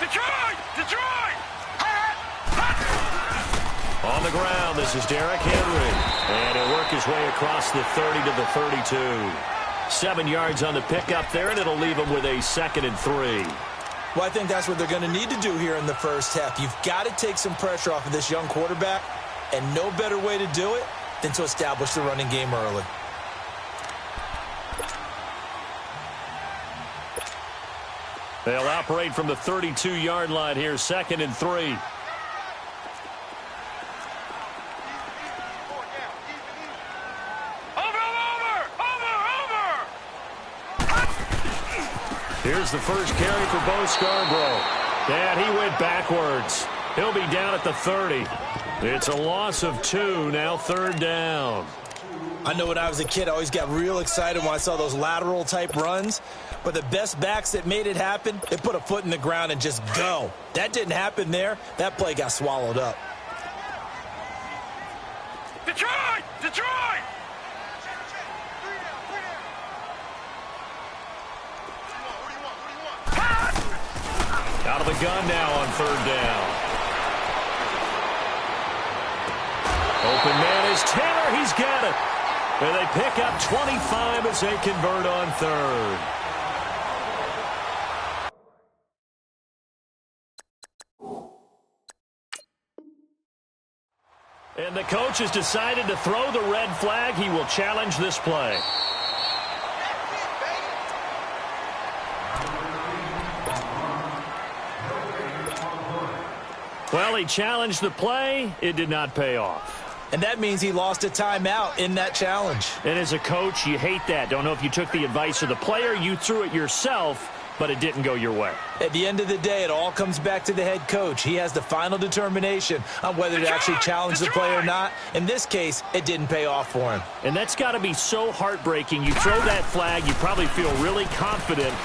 Detroit! Detroit! On the ground, this is Derrick Henry. And he'll work his way across the 30 to the 32. 7 yards on the pickup there, and it'll leave him with a 2nd and 3. Well, I think that's what they're going to need to do here in the first half. You've got to take some pressure off of this young quarterback, and no better way to do it than to establish the running game early. They'll operate from the 32-yard line here, 2nd and 3. Here's the first carry for Bo Scarborough. And he went backwards. He'll be down at the 30. It's a loss of 2, now 3rd down. I know when I was a kid, I always got real excited when I saw those lateral-type runs. But the best backs that made it happen, they put a foot in the ground and just go. That didn't happen there. That play got swallowed up. Detroit! Detroit! Out of the gun now on 3rd down. Open man is Taylor. He's got it. And they pick up 25 as they convert on 3rd. And the coach has decided to throw the red flag. He will challenge this play. Well, he challenged the play. It did not pay off. And that means he lost a timeout in that challenge. And as a coach, you hate that. Don't know if you took the advice of the player, you threw it yourself, but it didn't go your way. At the end of the day, it all comes back to the head coach. He has the final determination on whether to actually challenge the play or not. In this case, it didn't pay off for him. And that's got to be so heartbreaking. You throw that flag, you probably feel really confident,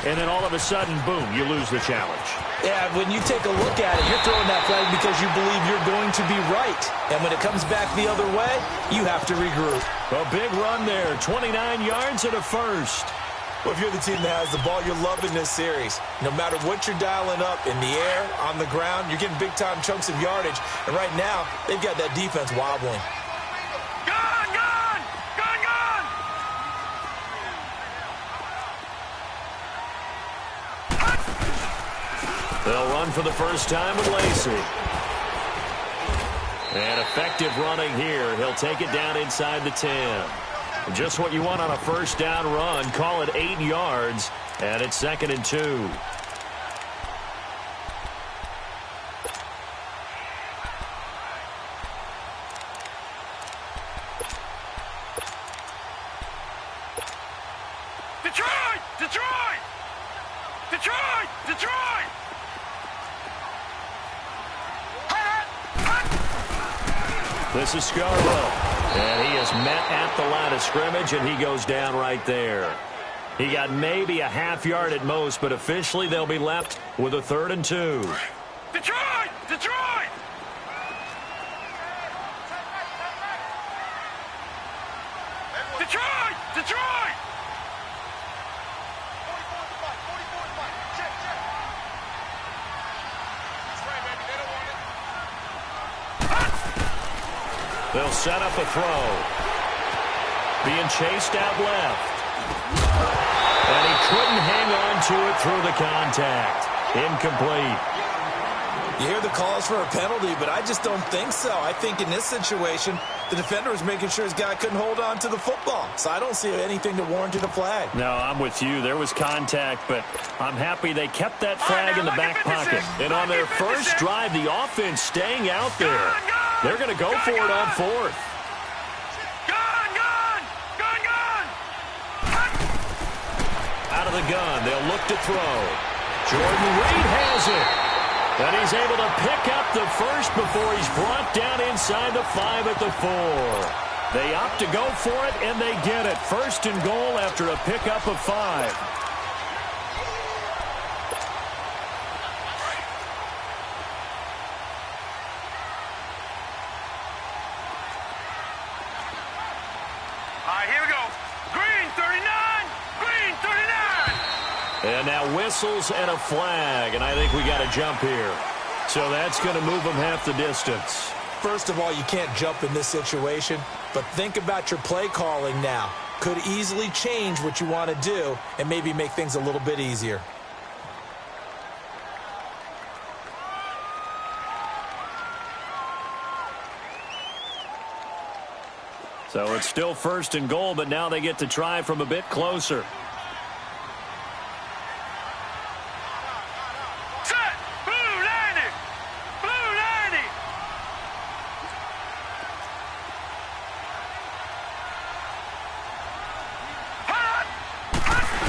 and then all of a sudden, boom, you lose the challenge. Yeah, when you take a look at it, you're throwing that flag because you believe you're going to be right. And when it comes back the other way, you have to regroup. A big run there, 29 yards and a first. Well, if you're the team that has the ball, you're loving this series. No matter what you're dialing up, in the air, on the ground, you're getting big-time chunks of yardage. And right now, they've got that defense wobbling. Gone! Gone! Gone! Gone! They'll run for the first time with Lacey. And effective running here. He'll take it down inside the 10. Just what you want on a first down run. Call it 8 yards, and it's 2nd and 2. Detroit! Detroit! Detroit! Detroit! This is Scarborough. And he is met at the line of scrimmage, and he goes down right there. He got maybe a half yard at most, but officially they'll be left with a 3rd and 2. Detroit! Detroit! Detroit! Detroit! They'll set up a throw. Being chased out left. And he couldn't hang on to it through the contact. Incomplete. You hear the calls for a penalty, but I just don't think so. I think in this situation, the defender was making sure his guy couldn't hold on to the football. So I don't see anything that warranted a flag. No, I'm with you. There was contact, but I'm happy they kept that flag in the back pocket. And on their first drive, the offense staying out there. They're going to go for it on 4th. Gone! Gone! Gone! Gone! Out of the gun, they'll look to throw. Jordan Reed has it. And he's able to pick up the first before he's brought down inside the 5 at the 4. They opt to go for it, and they get it. 1st and goal after a pickup of 5. All right, here we go. Green 39! Green 39! And now whistles and a flag, and I think we got a jump here. So that's going to move them half the distance. First of all, you can't jump in this situation, but think about your play calling now. Could easily change what you want to do and maybe make things a little bit easier. So it's still 1st and goal, but now they get to try from a bit closer. Set! Blue 90! Blue 90!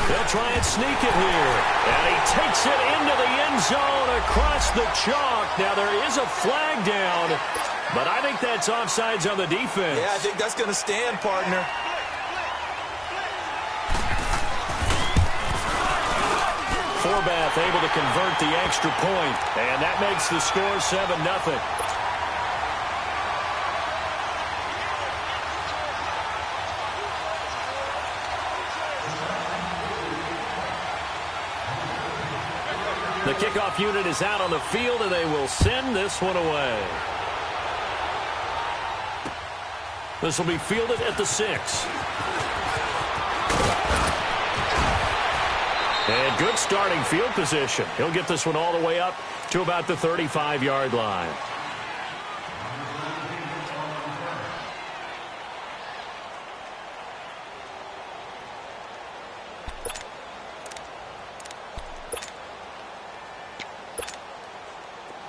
They'll try and sneak it here. And he takes it into the end zone across the chalk. Now there is a flag down, but I think that's offsides on the defense. Yeah, I think that's going to stand, partner. Forbath able to convert the extra point, and that makes the score 7-0. The kickoff unit is out on the field, and they will send this one away. This will be fielded at the 6. And good starting field position. He'll get this one all the way up to about the 35-yard line.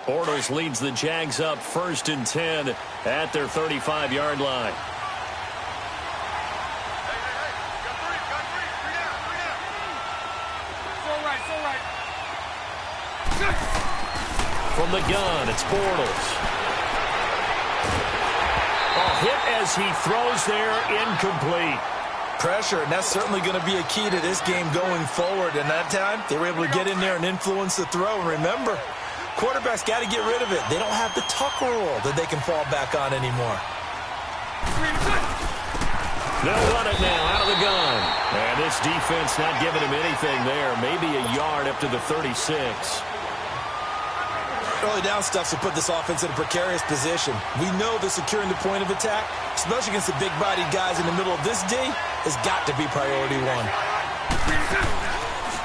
Bortles leads the Jags up 1st and 10 at their 35-yard line. From the gun, it's Bortles. Hit as he throws there, incomplete. Pressure, and that's certainly going to be a key to this game going forward. And that time, they were able to get in there and influence the throw. And remember, quarterbacks got to get rid of it. They don't have the tuck rule that they can fall back on anymore. They'll run it now out of the gun. And this defense not giving him anything there. Maybe a yard up to the 36. Early down stuff to put this offense in a precarious position. We know that securing the point of attack, especially against the big-bodied guys in the middle of this D, has got to be priority one.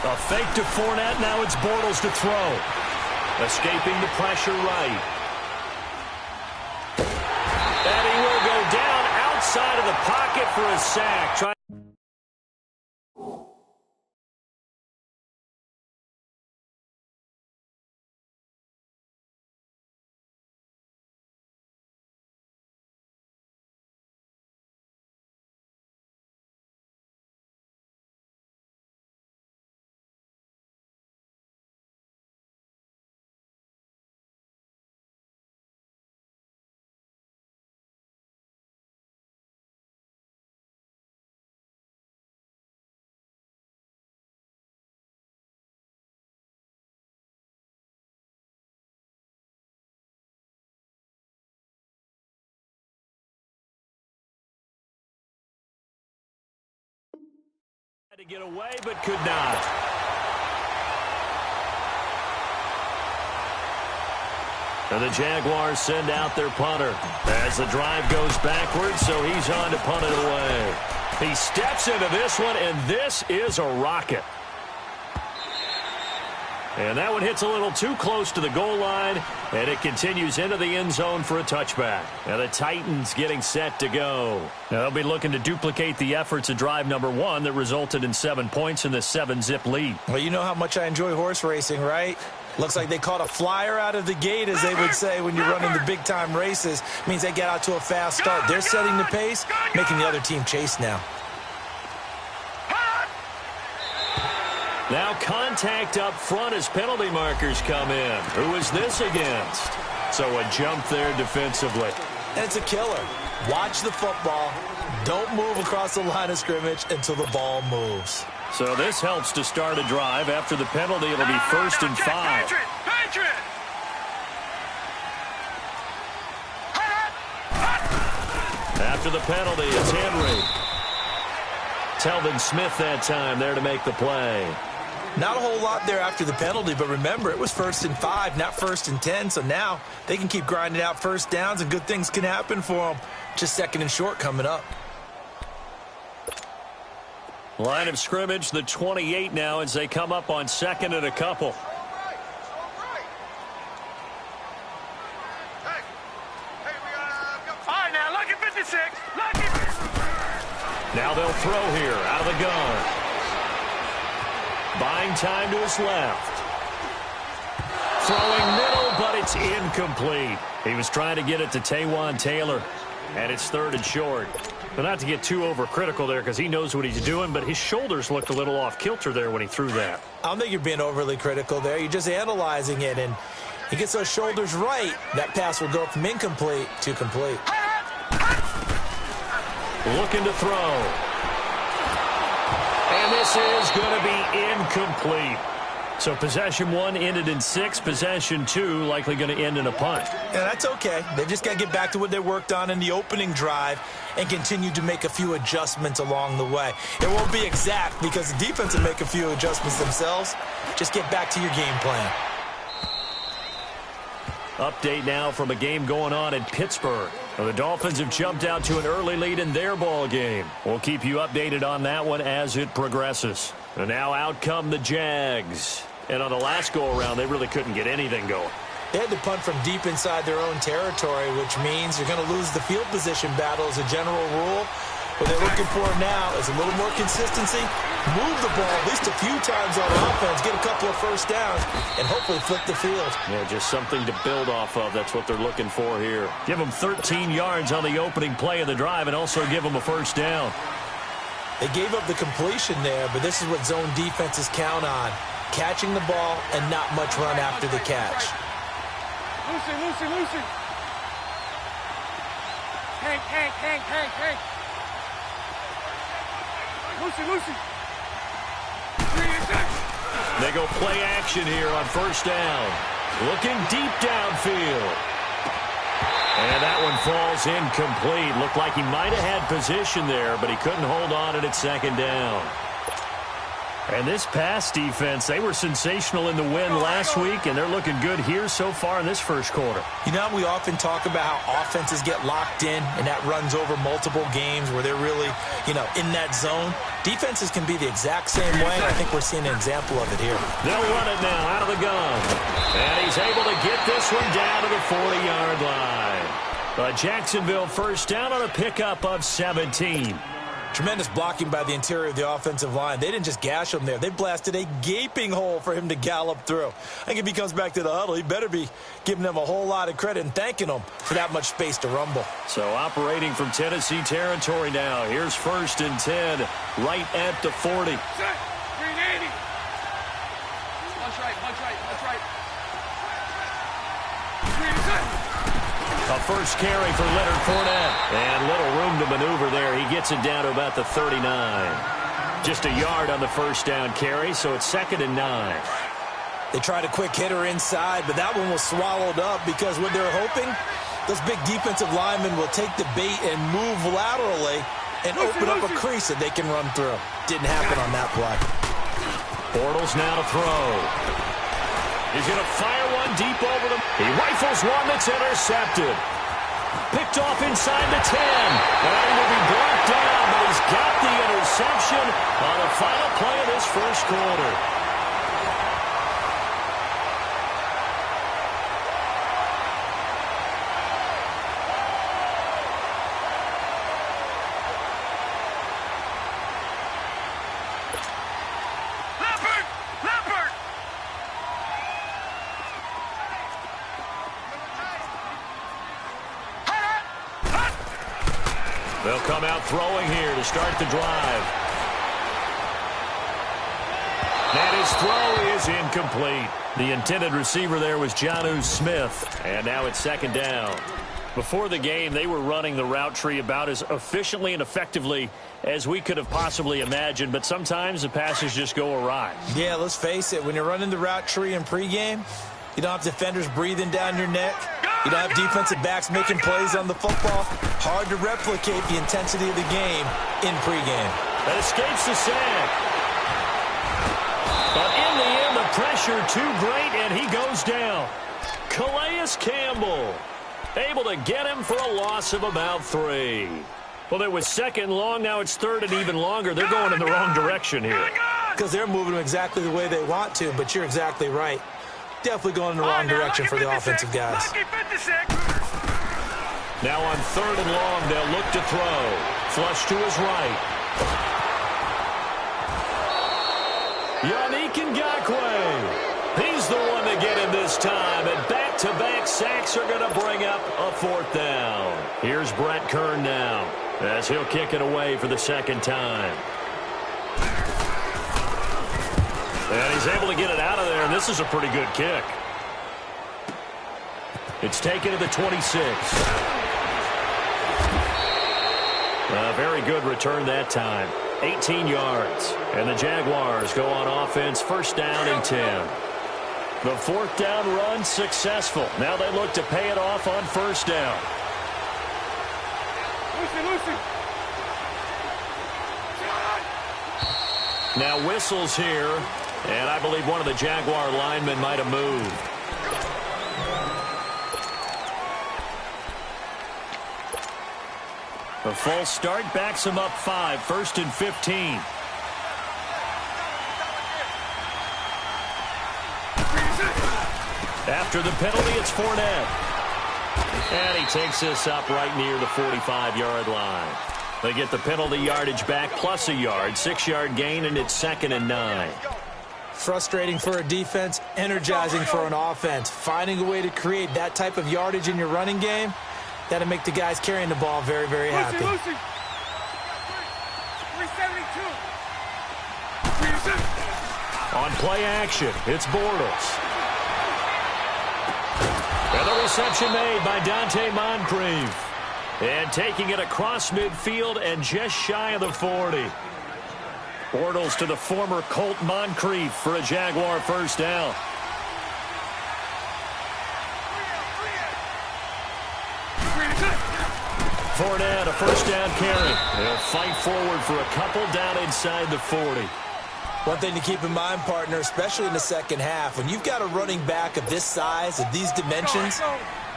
A fake to Fournette. Now it's Bortles to throw. Escaping the pressure right. And he will go down outside of the pocket for a sack. To get away, but could not. And the Jaguars send out their punter as the drive goes backwards, so he's on to punt it away. He steps into this one, and this is a rocket. And that one hits a little too close to the goal line, and it continues into the end zone for a touchback. Now the Titans getting set to go. Now they'll be looking to duplicate the efforts of drive number 1 that resulted in 7 points in the 7-zip lead. Well, you know how much I enjoy horse racing, right? Looks like they caught a flyer out of the gate, as they would say when you're running the big-time races. Means they get out to a fast start. They're setting the pace, making the other team chase now. Now contact up front as penalty markers come in. Who is this against? So a jump there defensively. And it's a killer. Watch the football. Don't move across the line of scrimmage until the ball moves. So this helps to start a drive. After the penalty, it'll be 1st and 5. Patriot! After the penalty, it's Henry. Telvin Smith that time there to make the play. Not a whole lot there after the penalty, but remember, it was 1st and 5, not 1st and 10, so now they can keep grinding out first downs and good things can happen for them. Just 2nd and short coming up. Line of scrimmage, the 28 now as they come up on 2nd and a couple. All right, now, lucky 56. Lucky. Now they'll throw here out of the gun. Buying time to his left. Throwing middle, but it's incomplete. He was trying to get it to Taywan Taylor, and it's 3rd and short. But not to get too overcritical there because he knows what he's doing, but his shoulders looked a little off kilter there when he threw that. I don't think you're being overly critical there. You're just analyzing it, and he gets those shoulders right. That pass will go from incomplete to complete. Looking to throw. And this is going to be incomplete. So possession 1 ended in 6. Possession 2 likely going to end in a punt. Yeah, that's okay. They've just got to get back to what they worked on in the opening drive and continue to make a few adjustments along the way. It won't be exact because the defense will make a few adjustments themselves. Just get back to your game plan. Update now from a game going on in Pittsburgh. The Dolphins have jumped out to an early lead in their ball game. We'll keep you updated on that one as it progresses. And now out come the Jags. And on the last go-around, they really couldn't get anything going. They had to punt from deep inside their own territory, which means you're going to lose the field position battle as a general rule. What they're looking for now is a little more consistency, move the ball at least a few times on offense, get a couple of first downs, and hopefully flip the field. Yeah, just something to build off of. That's what they're looking for here. Give them 13 yards on the opening play of the drive and also give them a first down. They gave up the completion there, but this is what zone defenses count on, catching the ball and not much run after the catch. Lucy. Hank. Lucy. They go play action here on first down. Looking deep downfield. And that one falls incomplete. Looked like he might have had position there, but he couldn't hold on at 2nd down. And this pass defense, they were sensational in the win last week, and they're looking good here so far in this first quarter. You know, we often talk about how offenses get locked in, and that runs over multiple games where they're really, in that zone. Defenses can be the exact same way, and I think we're seeing an example of it here. They'll run it now out of the gun. And he's able to get this one down to the 40-yard line. A Jacksonville first down on a pickup of 17. Tremendous blocking by the interior of the offensive line. They didn't just gash him there. They blasted a gaping hole for him to gallop through. I think if he comes back to the huddle, he better be giving them a whole lot of credit and thanking them for that much space to rumble. So operating from Tennessee territory now. Here's 1st and 10 right at the 40. 380. That's right. 387. A first carry for Leonard Fournette. And little room to maneuver there. He gets it down to about the 39. Just a yard on the first down carry, so it's 2nd and 9. They tried a quick hitter inside, but that one was swallowed up because what they're hoping, those big defensive linemen will take the bait and move laterally and open up a crease that they can run through. Didn't happen on that play. Bortles now to throw. He's going to fire one deep over them. He rifles one that's intercepted. Picked off inside the 10. And he will be brought down, but he's got the interception on the final play of this first quarter. They'll come out throwing here to start the drive. And his throw is incomplete. The intended receiver there was Jonnu Smith. And now it's 2nd down. Before the game, they were running the route tree about as efficiently and effectively as we could have possibly imagined. But sometimes the passes just go awry. Yeah, let's face it. When you're running the route tree in pregame, you don't have defenders breathing down your neck. You don't have defensive backs making plays on the football. Hard to replicate the intensity of the game in pregame. That escapes the sack. But in pressure too great, and he goes down. Calais Campbell able to get him for a loss of about 3. Well, it was second long. Now it's third and even longer. They're going in the wrong direction here. Because they're moving them exactly the way they want to, but you're exactly right. Definitely going in the wrong direction for the offensive guys. Now on third and long, they'll look to throw. Flush to his right. Yannick Ngakoue. He's the one to get him this time, and back-to-back sacks are going to bring up a 4th down. Here's Brett Kern now, as he'll kick it away for the second time. And he's able to get it out of there, and this is a pretty good kick. It's taken to the 26. A very good return that time. 18 yards. And the Jaguars go on offense, first down and 10. The 4th down run successful. Now they look to pay it off on first down. Now whistles here, and I believe one of the Jaguar linemen might have moved. A false start backs him up 5, 1st and 15. After the penalty, it's Fournette. And he takes this up right near the 45-yard line. They get the penalty yardage back plus a yard, 6-yard gain, and it's 2nd and 9. Frustrating for a defense, energizing for an offense. Finding a way to create that type of yardage in your running game, that'll make the guys carrying the ball very, very happy. 372. On play action, it's Bortles. And the reception made by Dante Moncrief. And taking it across midfield and just shy of the 40. Bortles to the former Colt Moncrief for a Jaguar first down. Fournette, a first down carry. They'll fight forward for a couple down inside the 40. One thing to keep in mind, partner, especially in the second half, when you've got a running back of this size, of these dimensions,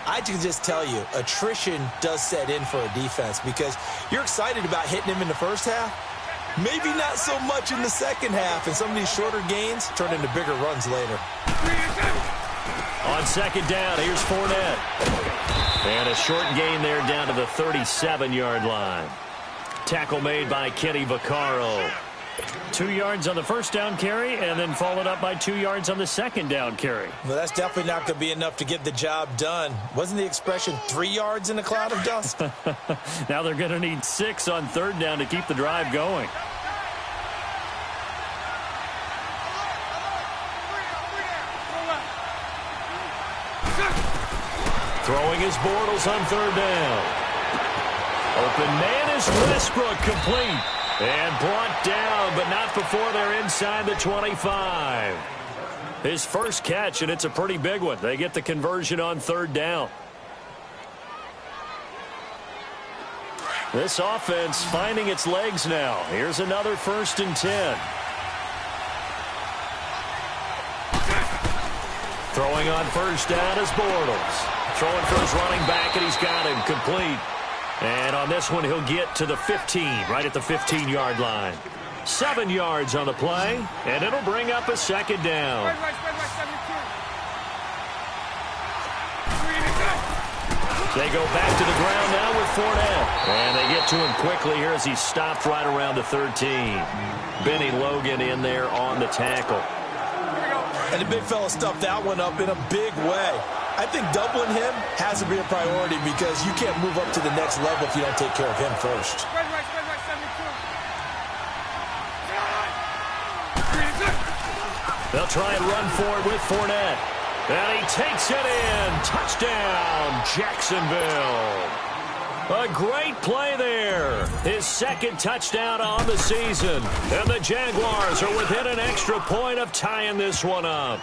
I can just tell you, attrition does set in for a defense because you're excited about hitting him in the first half. Maybe not so much in the second half, and some of these shorter gains turn into bigger runs later. On second down, here's Fournette. And a short gain there down to the 37-yard line. Tackle made by Kenny Vaccaro. 2 yards on the first down carry, and then followed up by 2 yards on the second down carry. Well, that's definitely not going to be enough to get the job done. Wasn't the expression 3 yards in a cloud of dust? Now they're going to need 6 on third down to keep the drive going. Throwing his Bortles on third down. Open man is Westbrook, complete. And brought down, but not before they're inside the 25. His first catch, and it's a pretty big one. They get the conversion on third down. This offense finding its legs now. Here's another 1st and 10. Throwing on first down is Bortles. Throwing for his running back, and he's got him complete. And on this one, he'll get to the 15, right at the 15-yard line. 7 yards on the play, and it'll bring up a second down. They go back to the ground now with Fournette. And they get to him quickly here as he stopped right around the 13. Benny Logan in there on the tackle. And the big fella stuffed that one up in a big way. I think doubling him has to be a priority because you can't move up to the next level if you don't take care of him first. They'll try and run for it with Fournette. And he takes it in. Touchdown, Jacksonville. A great play there. His second touchdown on the season. And the Jaguars are within an extra point of tying this one up.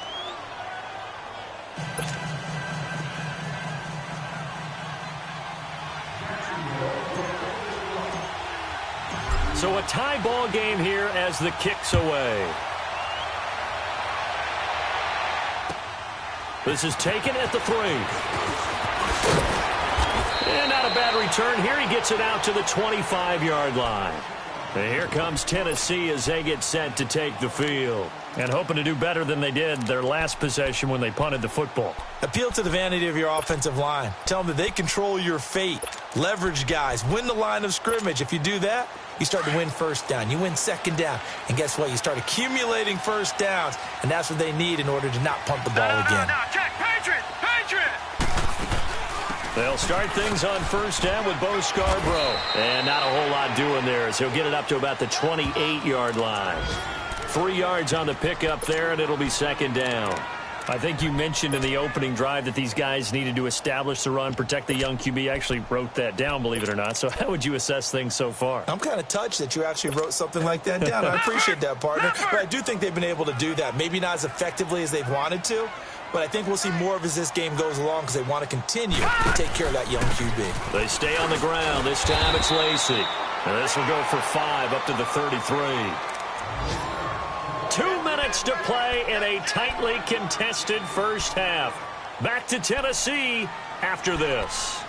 So a tie ball game here as the kick's away. This is taken at the 3. And not a bad return here. He gets it out to the 25-yard line. And here comes Tennessee as they get set to take the field. And hoping to do better than they did their last possession when they punted the football. Appeal to the vanity of your offensive line. Tell them that they control your fate. Leverage guys. Win the line of scrimmage. If you do that, you start to win first down. You win second down. And guess what? You start accumulating first downs. And that's what they need in order to not punt the ball again. No, check. Patriot! They'll start things on first down with Bo Scarborough. And not a whole lot doing there as he'll get it up to about the 28-yard line. 3 yards on the pickup there, and it'll be second down. I think you mentioned in the opening drive that these guys needed to establish the run, protect the young QB. I actually wrote that down, believe it or not. So how would you assess things so far? I'm kind of touched that you actually wrote something like that down. I appreciate that, partner. But I do think they've been able to do that. Maybe not as effectively as they've wanted to, but I think we'll see more of as this game goes along because they want to continue to take care of that young QB. They stay on the ground. This time it's Lacey. And this will go for 5 up to the 33. 2 minutes to play in a tightly contested first half. Back to Tennessee after this.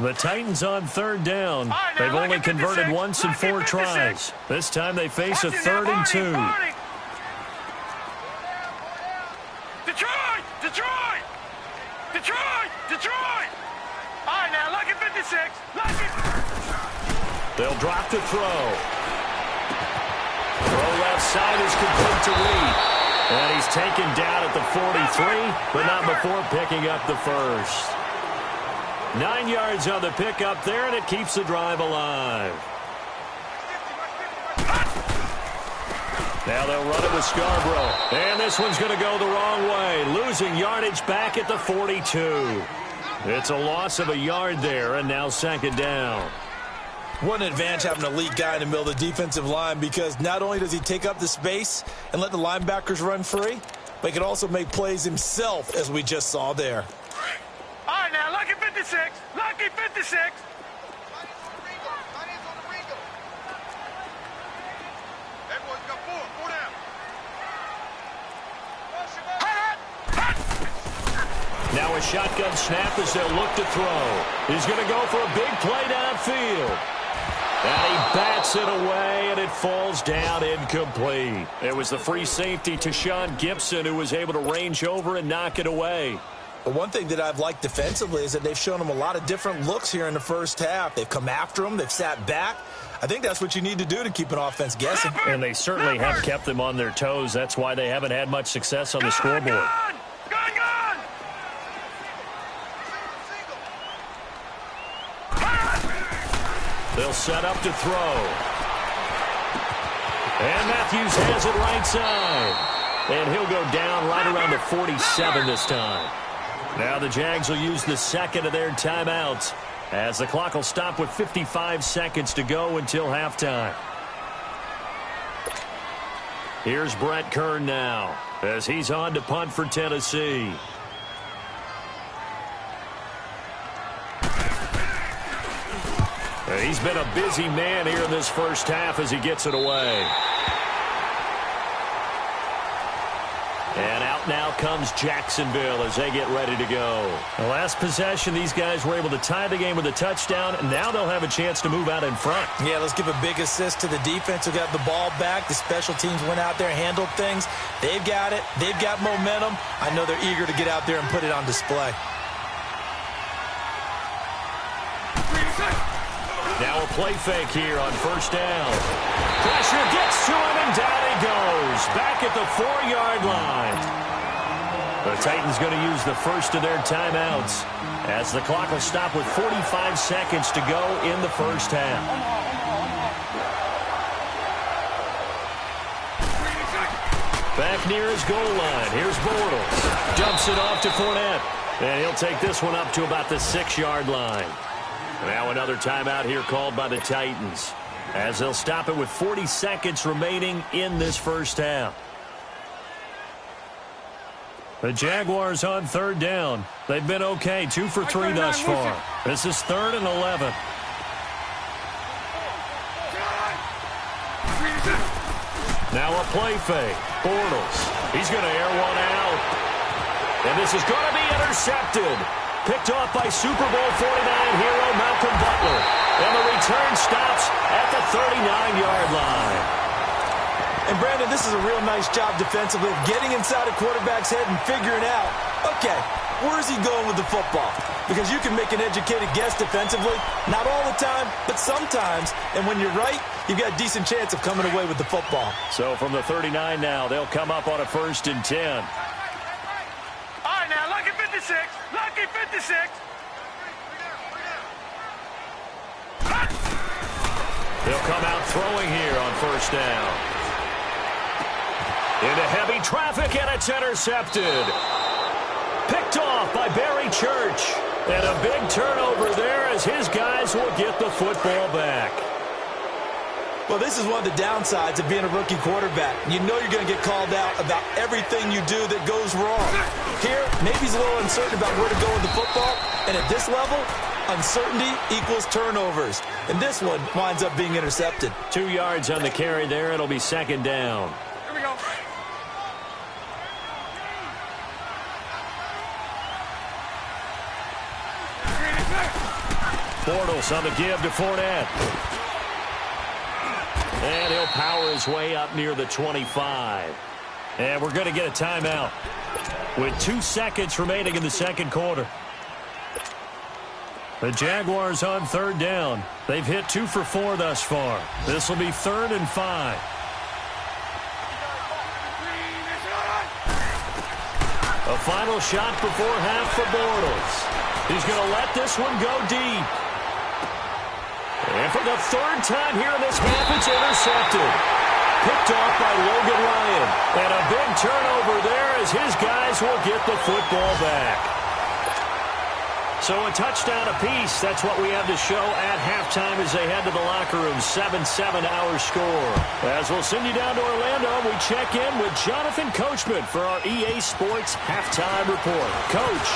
The Titans on third down. They've only converted once in 4 tries. This time they face a 3rd and 2. Detroit! All right, now, lucky 56. Lucky. They'll drop to throw. Throw left side is complete to Reed. And he's taken down at the 43, but not before picking up the first. 9 yards on the pickup there, and it keeps the drive alive. Now they'll run it with Scarborough. And this one's going to go the wrong way. Losing yardage back at the 42. It's a loss of a yard there, and now second down. What an advantage having an elite guy in the middle of the defensive line, because not only does he take up the space and let the linebackers run free, but he can also make plays himself, as we just saw there. All right, now, lucky 56. Lucky 56. Now a shotgun snap as they'll look to throw. He's going to go for a big play downfield. And he bats it away, and it falls down incomplete. It was the free safety to Sean Gibson who was able to range over and knock it away. But one thing that I've liked defensively is that they've shown him a lot of different looks here in the first half. They've come after him. They've sat back. I think that's what you need to do to keep an offense guessing. And they certainly have kept them on their toes. That's why they haven't had much success on the scoreboard. They'll set up to throw. And Matthews has it right side. And he'll go down right around the 47 this time. Now the Jags will use the second of their timeouts as the clock will stop with 55 seconds to go until halftime. Here's Brett Kern now as he's on to punt for Tennessee. He's been a busy man here in this first half as he gets it away. And out now comes Jacksonville as they get ready to go. The last possession, these guys were able to tie the game with a touchdown, and now they'll have a chance to move out in front. Yeah, let's give a big assist to the defense who got the ball back. The special teams went out there, handled things. They've got it. They've got momentum. I know they're eager to get out there and put it on display. Now a play fake here on first down. Pressure gets to him, and down he goes. Back at the 4-yard line. The Titans going to use the first of their timeouts as the clock will stop with 45 seconds to go in the first half. Back near his goal line. Here's Bortles. Dumps it off to Fournette. And he'll take this one up to about the 6-yard line. Now another timeout here called by the Titans as they'll stop it with 40 seconds remaining in this first half. The Jaguars on third down. They've been okay, 2 for 3 thus far. This is 3rd and 11. Now a play fake. Bortles. He's going to air one out. And this is going to be intercepted. Picked off by Super Bowl 49 hero Malcolm Butler. And the return stops at the 39-yard line. And, Brandon, this is a real nice job defensively of getting inside a quarterback's head and figuring out, okay, where's he going with the football? Because you can make an educated guess defensively. Not all the time, but sometimes. And when you're right, you've got a decent chance of coming away with the football. So from the 39 now, they'll come up on a 1st and 10. All right, now, lucky 56. Lucky 56. They'll come out throwing here on 1st down. Into heavy traffic, and it's intercepted. Picked off by Barry Church. And a big turnover there as his guys will get the football back. Well, this is one of the downsides of being a rookie quarterback. You know you're going to get called out about everything you do that goes wrong. Here, maybe he's a little uncertain about where to go with the football. And at this level, uncertainty equals turnovers. And this one winds up being intercepted. 2 yards on the carry there. It'll be 2nd down. Here we go. Bortles on the give to Fournette. And he'll power his way up near the 25. And we're going to get a timeout with 2 seconds remaining in the 2nd quarter. The Jaguars on 3rd down. They've hit 2 for 4 thus far. This will be 3rd and 5. A final shot before half for Bortles. He's going to let this one go deep. And for the 3rd time here in this half, it's intercepted. Picked off by Logan Ryan. And a big turnover there as his guys will get the football back. So a touchdown apiece. That's what we have to show at halftime as they head to the locker room. 7-7 our score. As we'll send you down to Orlando, we check in with Jonathan Coachman for our EA Sports Halftime Report. Coach.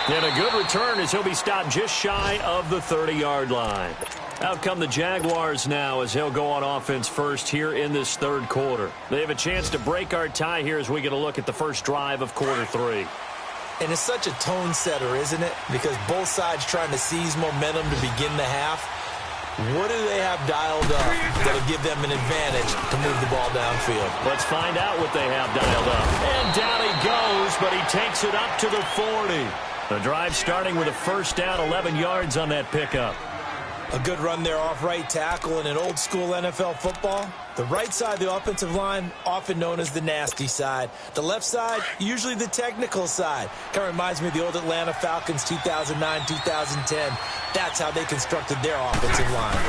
And a good return as he'll be stopped just shy of the 30-yard line. Out come the Jaguars now as he'll go on offense first here in this 3rd quarter. They have a chance to break our tie here as we get a look at the first drive of quarter 3. And it's such a tone setter, isn't it? Because both sides trying to seize momentum to begin the half. What do they have dialed up that'll give them an advantage to move the ball downfield? Let's find out what they have dialed up. And down he goes, but he takes it up to the 40. The drive starting with a 1st down, 11 yards on that pickup. A good run there off right tackle in an old-school NFL football. The right side of the offensive line, often known as the nasty side. The left side, usually the technical side. Kind of reminds me of the old Atlanta Falcons 2009, 2010. That's how they constructed their offensive line.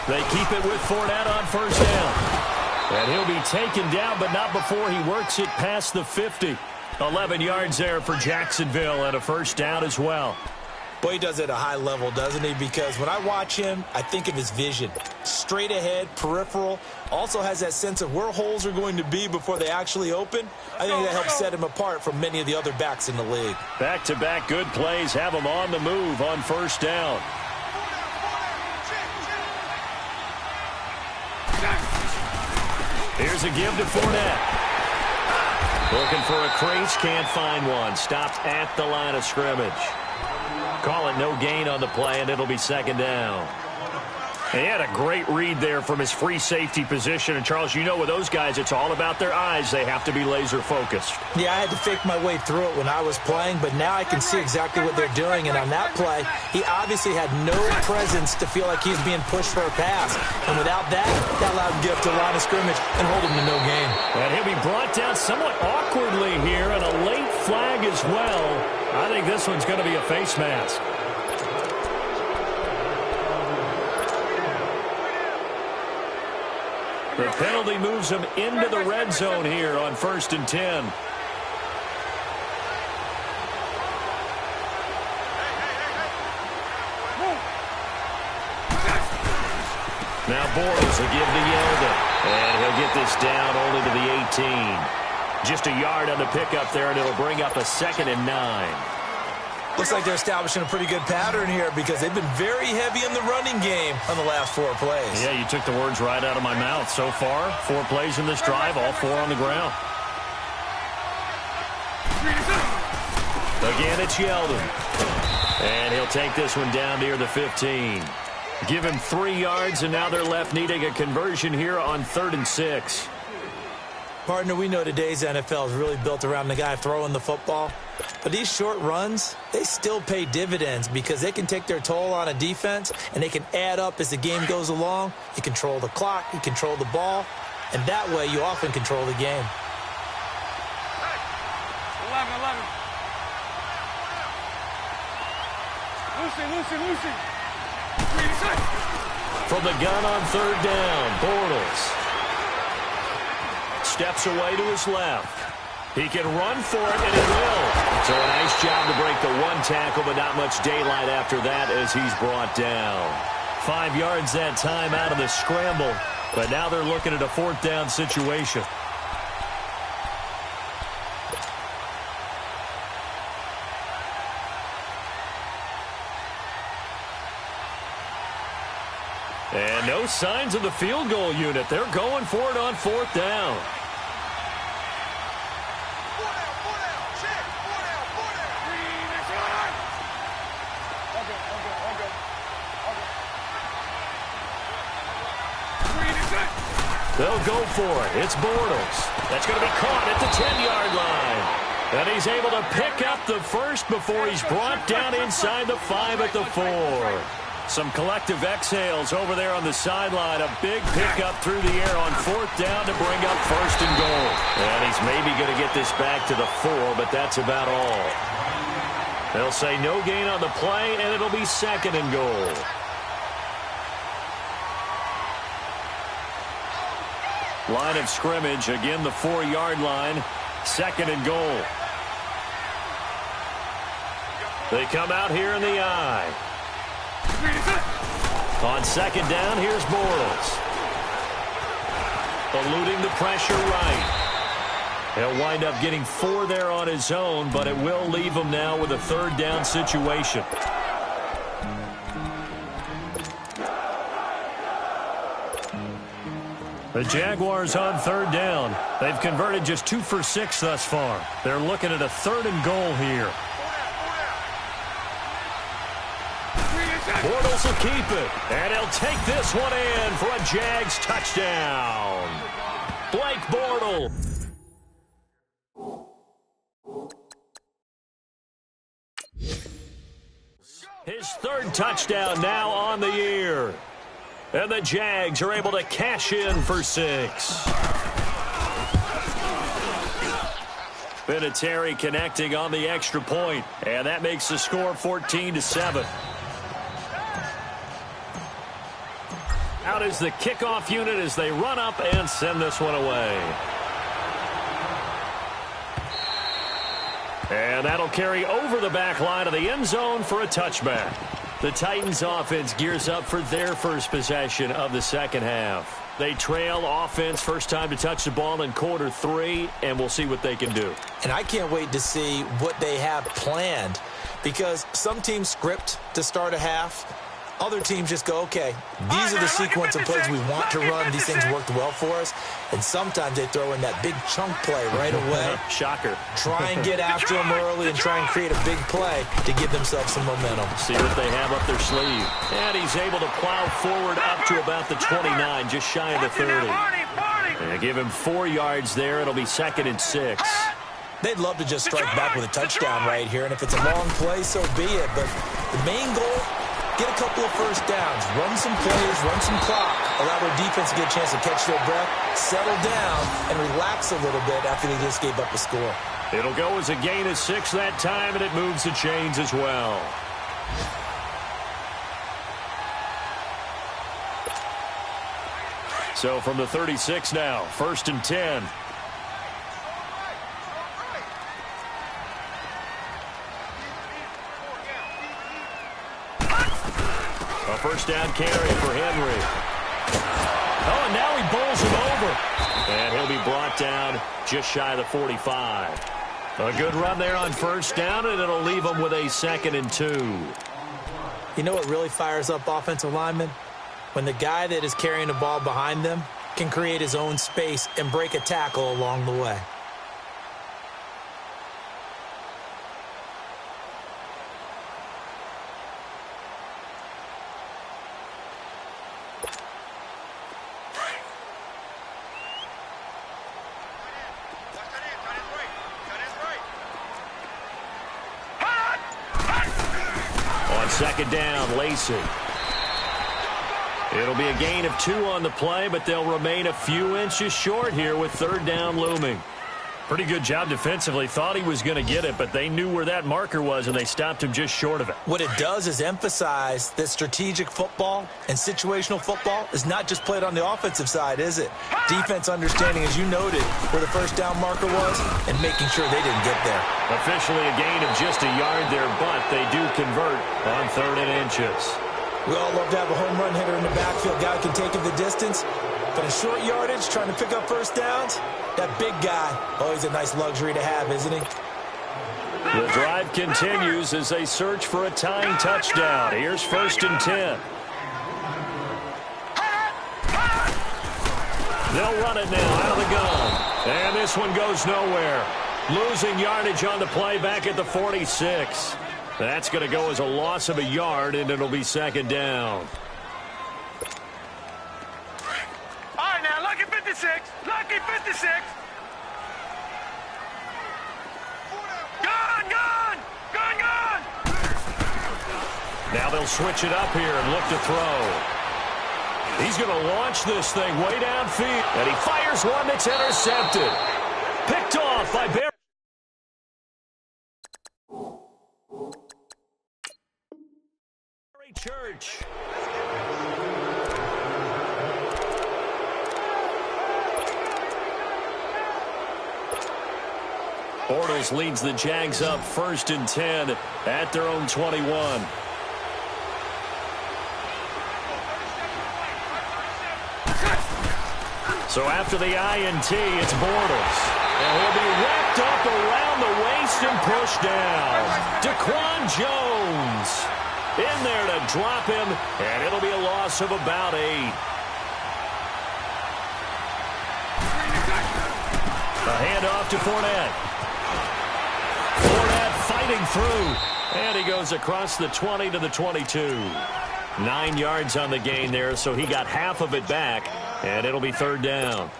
They keep it with Fournette on 1st down. And he'll be taken down, but not before he works it past the 50. 11 yards there for Jacksonville and a 1st down as well. Boy, he does it at a high level, doesn't he? Because when I watch him, I think of his vision. Straight ahead, peripheral. Also has that sense of where holes are going to be before they actually open. I think that helps set him apart from many of the other backs in the league. Back-to-back good plays have him on the move on 1st down. Here's a give to Fournette. Looking for a crease, can't find one. Stopped at the line of scrimmage. Call it no gain on the play, and it'll be 2nd down. He had a great read there from his free safety position. And, Charles, you know with those guys, it's all about their eyes. They have to be laser-focused. Yeah, I had to fake my way through it when I was playing, but now I can see exactly what they're doing. And on that play, he obviously had no presence to feel like he's being pushed for a pass. And without that, that allowed him to get up to the line of scrimmage and hold him to no gain. And he'll be brought down somewhat awkwardly here, and a late flag as well. I think this one's going to be a face mask. The penalty moves him into the red zone here on 1st and 10. Now Bortles will give to Yeldon. And he'll get this down only to the 18. Just a yard on the pickup there, and it'll bring up a 2nd and 9. Looks like they're establishing a pretty good pattern here because they've been very heavy in the running game on the last 4 plays. Yeah, you took the words right out of my mouth. So far, 4 plays in this drive, all 4 on the ground. Again, it's Yeldon. And he'll take this one down near the 15. Give him 3 yards, and now they're left needing a conversion here on 3rd and 6. Partner, we know today's NFL is really built around the guy throwing the football. But these short runs, they still pay dividends because they can take their toll on a defense, and they can add up as the game goes along. You control the clock, you control the ball, and that way you often control the game. 11. Lucy. From the gun on 3rd down, Bortles steps away to his left. He can run for it, and he will. So a nice job to break the 1 tackle, but not much daylight after that as he's brought down. 5 yards that time out of the scramble, but now they're looking at a 4th down situation. And no signs of the field goal unit. They're going for it on 4th down. They'll go for it. It's Bortles. That's going to be caught at the 10-yard line. And he's able to pick up the first before he's brought down inside the 5 at the 4. Some collective exhales over there on the sideline. A big pickup through the air on 4th down to bring up 1st and goal. And he's maybe going to get this back to the 4, but that's about all. They'll say no gain on the play, and it'll be 2nd and goal. Line of scrimmage, again the 4-yard line. 2nd and goal. They come out here in the I. On 2nd down, here's Bortles. Eluding the pressure right. He'll wind up getting 4 there on his own, but it will leave him now with a 3rd down situation. The Jaguars on 3rd down. They've converted just 2 for 6 thus far. They're looking at a 3rd and goal here. Bortles will keep it, and he'll take this one in for a Jags touchdown. Blake Bortles. His 3rd touchdown now on the year. And the Jags are able to cash in for 6. Vinatieri connecting on the extra point, and that makes the score 14-7. Out is the kickoff unit as they run up and send this one away. And that'll carry over the back line of the end zone for a touchback. The Titans offense gears up for their first possession of the 2nd half. They trail offense, first time to touch the ball in quarter 3, and we'll see what they can do. And I can't wait to see what they have planned, because some teams script to start a half. Other teams just go, okay, these are the sequence of plays we want to run. These things worked well for us. And sometimes they throw in that big chunk play right away. Shocker. Try and get after them early and try and create a big play to give themselves some momentum. See what they have up their sleeve. And he's able to plow forward up to about the 29, just shy of the 30. And give him 4 yards there. It'll be 2nd and 6. They'd love to just strike back with a touchdown right here. And if it's a long play, so be it. But the main goal, get a couple of first downs, run some plays, run some clock, allow their defense to get a chance to catch their breath, settle down, and relax a little bit after they just gave up a score. It'll go as a gain of 6 that time, and it moves the chains as well. So from the 36 now, 1st and 10. A first down carry for Henry. Oh, and now he bowls him over. And he'll be brought down just shy of the 45. A good run there on first down, and it'll leave them with a 2nd and 2. You know what really fires up offensive linemen? When the guy that is carrying the ball behind them can create his own space and break a tackle along the way. On 2nd down, Lacey. It'll be a gain of 2 on the play, but they'll remain a few inches short here with 3rd down looming. Pretty good job defensively. Thought he was going to get it, but they knew where that marker was, and they stopped him just short of it. What it does is emphasize that strategic football and situational football is not just played on the offensive side, is it? Defense understanding, as you noted, where the 1st down marker was and making sure they didn't get there. Officially a gain of just a yard there, but they do convert on 3rd and inches. We all love to have a home run hitter in the backfield. Guy can take it the distance. But in short yardage, trying to pick up 1st downs, that big guy, always a nice luxury to have, isn't he? The drive continues as they search for a tying touchdown. Here's 1st and 10. They'll run it now out of the gun. And this one goes nowhere. Losing yardage on the play back at the 46. That's going to go as a loss of a yard, and it'll be 2nd down. All right, now, lucky 56. Lucky 56. Gone, gone. Gone, gone. Now they'll switch it up here and look to throw. He's going to launch this thing way downfield. And he fires one that's intercepted. Picked off by Barry. Church. Bortles leads the Jags up 1st and 10 at their own 21. So after the INT, it's Bortles. And he'll be wrapped up around the waist and pushed down. Daquan Jones in there to drop him, and it'll be a loss of about 8. A handoff to Fournette. Fournette fighting through, and he goes across the 20 to the 22. 9 yards on the gain there, so he got half of it back, and it'll be 3rd down.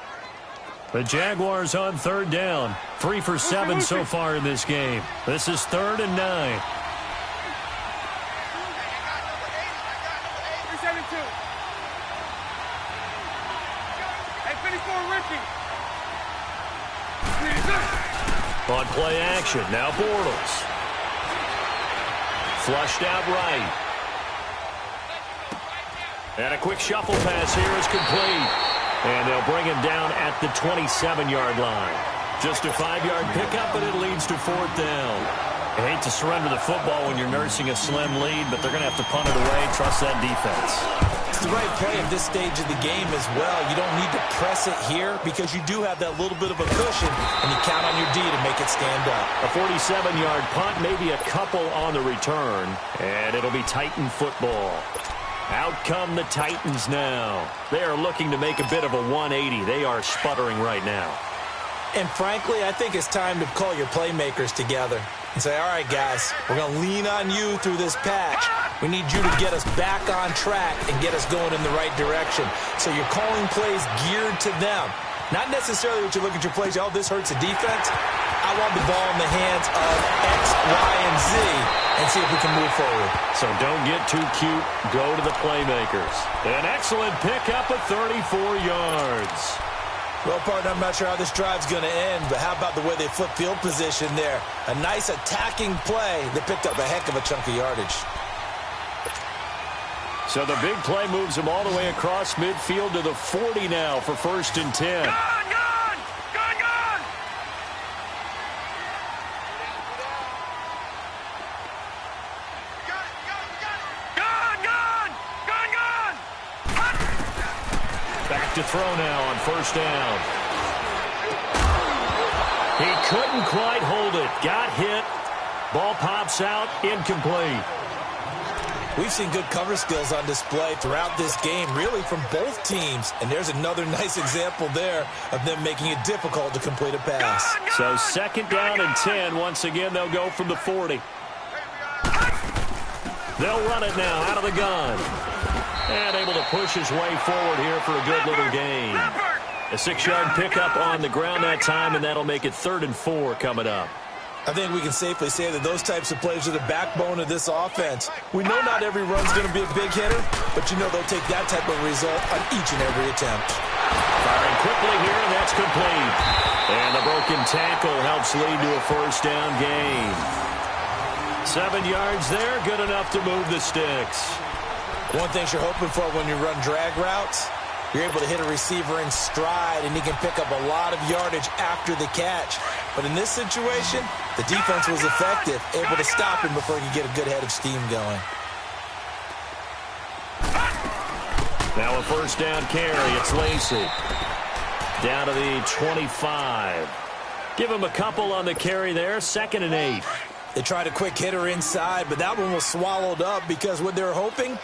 The Jaguars on 3rd down. 3 for 7 so far in this game. This is 3rd and 9. On play action, now Bortles. Flushed out right. And a quick shuffle pass here is complete. And they'll bring him down at the 27-yard line. Just a 5-yard pickup, but it leads to 4th down. I hate to surrender the football when you're nursing a slim lead, but they're going to have to punt it away. Trust that defense. It's the right play at this stage of the game as well. You don't need to press it here because you do have that little bit of a cushion, and you count on your D to make it stand up. A 47-yard punt, maybe a couple on the return, and it'll be Titan football. Out come the Titans now. They are looking to make a bit of a 180. They are sputtering right now. And frankly, I think it's time to call your playmakers together and say, all right, guys, we're going to lean on you through this patch. We need you to get us back on track and get us going in the right direction. So you're calling plays geared to them. Not necessarily what you look at your plays, oh, this hurts the defense. I want the ball in the hands of X, Y, and Z and see if we can move forward. So don't get too cute. Go to the playmakers. An excellent pickup of 34 yards. Well, partner, I'm not sure how this drive's going to end, but how about the way they flip field position there? A nice attacking play that picked up a heck of a chunk of yardage. So the big play moves them all the way across midfield to the 40 now for 1st and 10. Gone, gone! Gone, gone! Gone, gone! Gone, gone! Back to throw now on 1st down. He couldn't quite hold it. Got hit. Ball pops out. Incomplete. We've seen good cover skills on display throughout this game, really from both teams. And there's another nice example there of them making it difficult to complete a pass. So 2nd down and 10. Once again, they'll go from the 40. They'll run it now out of the gun. And able to push his way forward here for a good little gain. A 6-yard pickup on the ground that time, and that'll make it 3rd and 4 coming up. I think we can safely say that those types of plays are the backbone of this offense. We know not every run's going to be a big hitter, but you know they'll take that type of result on each and every attempt. Firing quickly here, and that's complete. And the broken tackle helps lead to a 1st down gain. 7 yards there, good enough to move the sticks. One thing you're hoping for when you run drag routes, you're able to hit a receiver in stride, and he can pick up a lot of yardage after the catch. But in this situation, the defense was effective, able to stop him before he could get a good head of steam going. Now a 1st down carry. It's Lacey. Down to the 25. Give him a couple on the carry there. 2nd and 8. They tried a quick hitter inside, but that one was swallowed up because what they're hoping,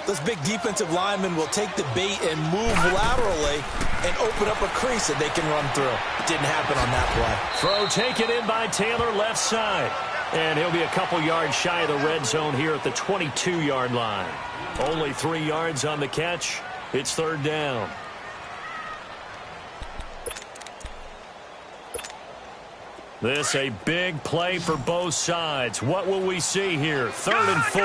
those big defensive linemen will take the bait and move laterally and open up a crease that they can run through. It didn't happen on that play. Throw taken in by Taylor, left side. And he'll be a couple yards shy of the red zone here at the 22-yard line. Only 3 yards on the catch. It's 3rd down. This a big play for both sides. What will we see here? 3rd and 4.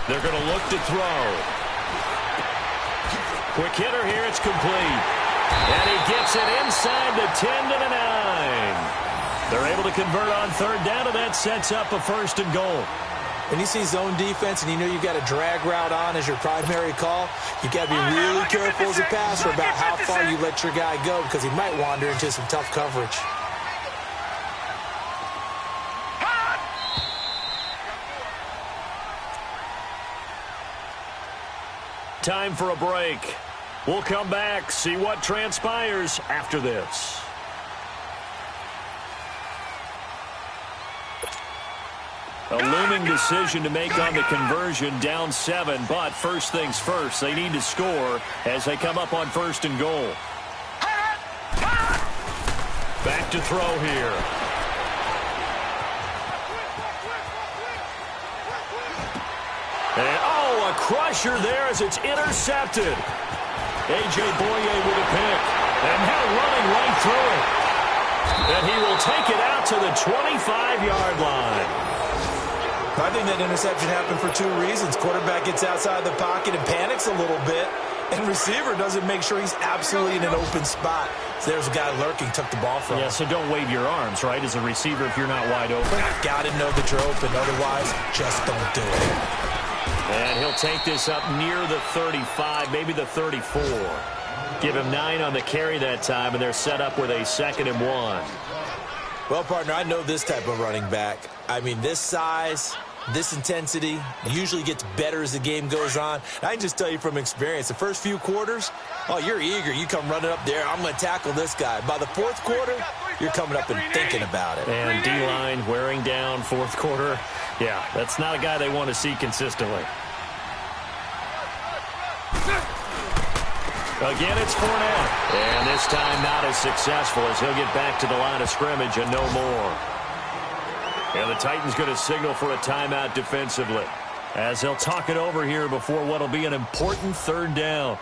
They're going to look to throw. Quick hitter here. It's complete. And he gets it inside the 10 to the 9. They're able to convert on 3rd down, and that sets up a 1st and goal. When you see zone defense and you know you've got a drag route on as your primary call, you've got to be really careful as a passer about how far you let your guy go because he might wander into some tough coverage. Time for a break. We'll come back, see what transpires after this. A looming decision to make on the conversion, down 7, but first things first, they need to score as they come up on 1st and goal. Back to throw here. And, oh, a crusher there as it's intercepted. A.J. Boye with a pick. And now running right through it. And he will take it out to the 25-yard line. I think that interception happened for 2 reasons. Quarterback gets outside the pocket and panics a little bit. And receiver doesn't make sure he's absolutely in an open spot. So there's a guy lurking, took the ball from him. Yeah, so don't wave your arms, right, as a receiver if you're not wide open. Got to know that you're open. Otherwise, just don't do it. And he'll take this up near the 35, maybe the 34. Give him 9 on the carry that time, and they're set up with a 2nd and 1. Well, partner, I know this type of running back. I mean, this size, this intensity usually gets better as the game goes on. And I can just tell you from experience, the first few quarters, oh, you're eager. You come running up there, I'm going to tackle this guy. By the 4th quarter, you're coming up and thinking about it. And D-line wearing down 4th quarter. Yeah, that's not a guy they want to see consistently. Again, it's Fournette. And this time not as successful as he'll get back to the line of scrimmage and no more. And the Titans going to signal for a timeout defensively as they'll talk it over here before what will be an important 3rd down.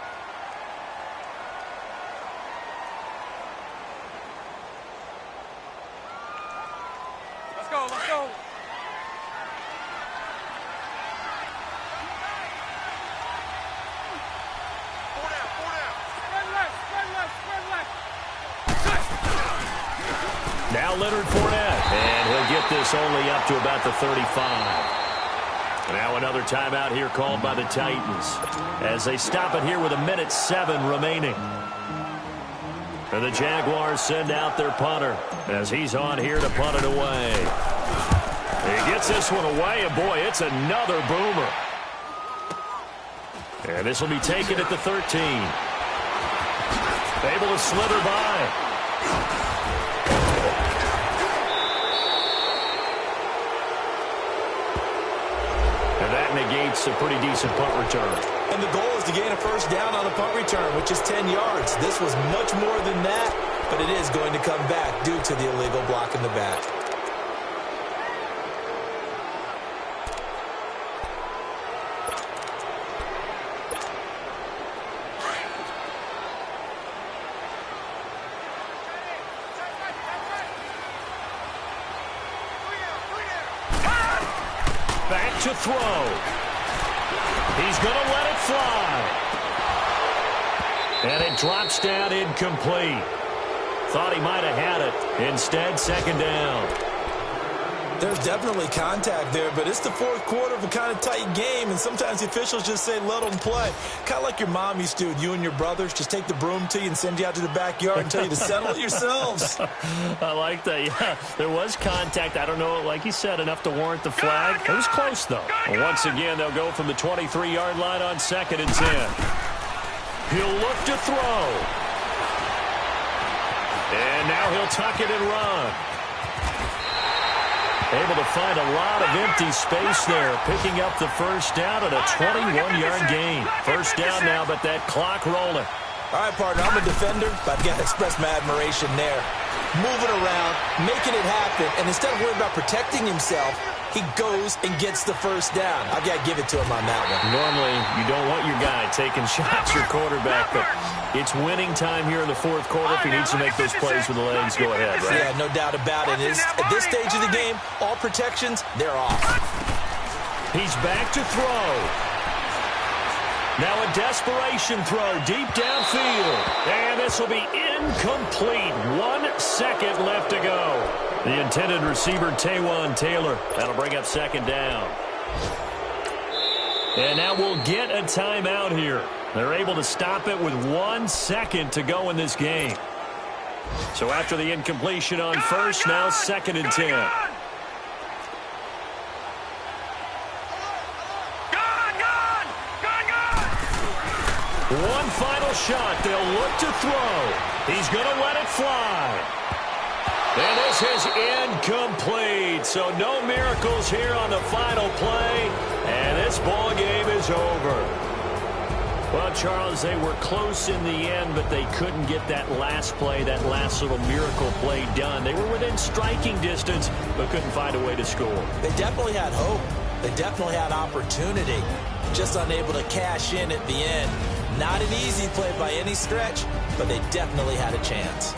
Let's go, let's go. Now Leonard Fournette, and he'll get this only up to about the 35. Now another timeout here called by the Titans as they stop it here with 1:07 remaining. And the Jaguars send out their punter as he's on here to punt it away. He gets this one away, and boy, it's another boomer. And this will be taken at the 13. Able to slither by. And that negates a pretty decent punt return. And the goal is to gain a first down on a punt return, which is 10 yards. This was much more than that, but it is going to come back due to the illegal block in the back. Back to throw. He's going to let it fly. And it drops down incomplete. Thought he might have had it. Instead, second down. There's definitely contact there, but it's the fourth quarter of a kind of tight game, and sometimes the officials just say, let them play. Kind of like your mom used to, you and your brothers, just take the broom to you and send you out to the backyard and tell you to settle it yourselves. I like that, yeah. There was contact. I don't know, like you said, enough to warrant the flag. It was close, though. Once again, they'll go from the 23-yard line on 2nd and 10. He'll look to throw. And now he'll tuck it and run. Able to find a lot of empty space there, picking up the first down at a 21-yard gain. First down now, but that clock rolling. All right, partner, I'm a defender, but I've got to express my admiration there. Moving around, making it happen, and instead of worrying about protecting himself, he goes and gets the first down. I've got to give it to him on that one. Normally, you don't want your guy taking shots, your quarterback, but it's winning time here in the fourth quarter. If he needs to make those plays with the legs, go ahead, right? Yeah, no doubt about it. At this stage of the game, all protections, they're off. He's back to throw. Now a desperation throw deep downfield. And this will be incomplete. 1 second left to go. The intended receiver, Taywan Taylor. That'll bring up second down. And now we'll get a timeout here. They're able to stop it with 1 second to go in this game. So after the incompletion on first, now 2nd and 10. One final shot. They'll look to throw. He's going to let it fly. And this is incomplete. So no miracles here on the final play. And this ball game is over. Well, Charles, they were close in the end, but they couldn't get that last play, that last little miracle play done. They were within striking distance, but couldn't find a way to score. They definitely had hope. They definitely had opportunity. Just unable to cash in at the end. Not an easy play by any stretch, but they definitely had a chance.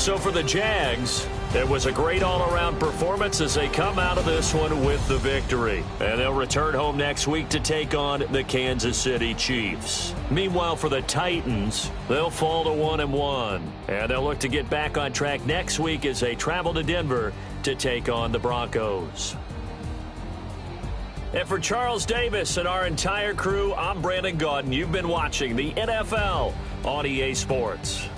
So for the Jags, it was a great all-around performance as they come out of this one with the victory. And they'll return home next week to take on the Kansas City Chiefs. Meanwhile, for the Titans, they'll fall to 1-1. And they'll look to get back on track next week as they travel to Denver to take on the Broncos. And for Charles Davis and our entire crew, I'm Brandon Gaudin. You've been watching the NFL on EA Sports.